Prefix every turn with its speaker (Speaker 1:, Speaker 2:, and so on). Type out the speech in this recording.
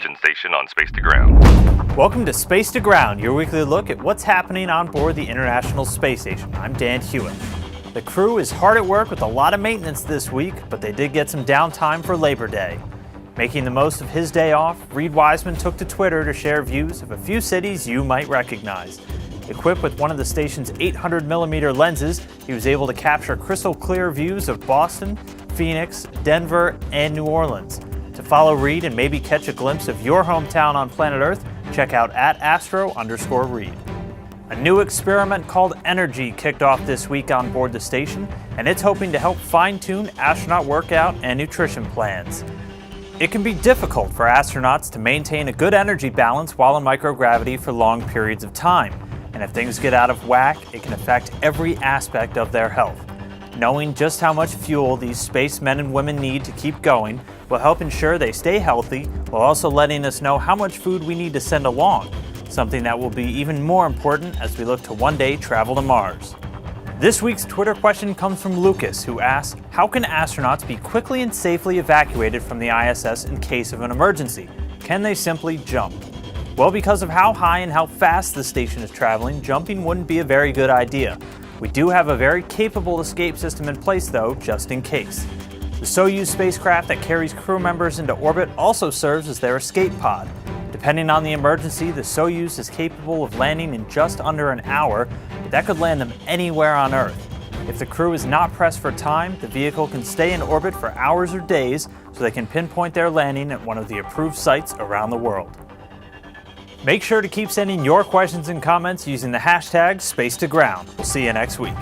Speaker 1: Christian station on Space to Ground.
Speaker 2: Welcome to Space to Ground, your weekly look at what's happening on board the International Space Station. I'm Dan Hewitt. The crew is hard at work with a lot of maintenance this week, but they did get some downtime for Labor Day. Making the most of his day off, Reed Wiseman took to Twitter to share views of a few cities you might recognize. Equipped with one of the station's 800mm lenses, he was able to capture crystal clear views of Boston, Phoenix, Denver, and New Orleans. To follow Reed and maybe catch a glimpse of your hometown on planet Earth, check out @astro_Reed. A new experiment called Energy kicked off this week on board the station, and it's hoping to help fine-tune astronaut workout and nutrition plans. It can be difficult for astronauts to maintain a good energy balance while in microgravity for long periods of time, and if things get out of whack, it can affect every aspect of their health. Knowing just how much fuel these spacemen and women need to keep going will help ensure they stay healthy, while also letting us know how much food we need to send along, something that will be even more important as we look to one day travel to Mars. This week's Twitter question comes from Lucas, who asks, how can astronauts be quickly and safely evacuated from the ISS in case of an emergency? Can they simply jump? Well, because of how high and how fast the station is traveling, jumping wouldn't be a very good idea. We do have a very capable escape system in place, though, just in case. The Soyuz spacecraft that carries crew members into orbit also serves as their escape pod. Depending on the emergency, the Soyuz is capable of landing in just under an hour, but that could land them anywhere on Earth. If the crew is not pressed for time, the vehicle can stay in orbit for hours or days so they can pinpoint their landing at one of the approved sites around the world. Make sure to keep sending your questions and comments using the hashtag #SpacetoGround. We'll see you next week.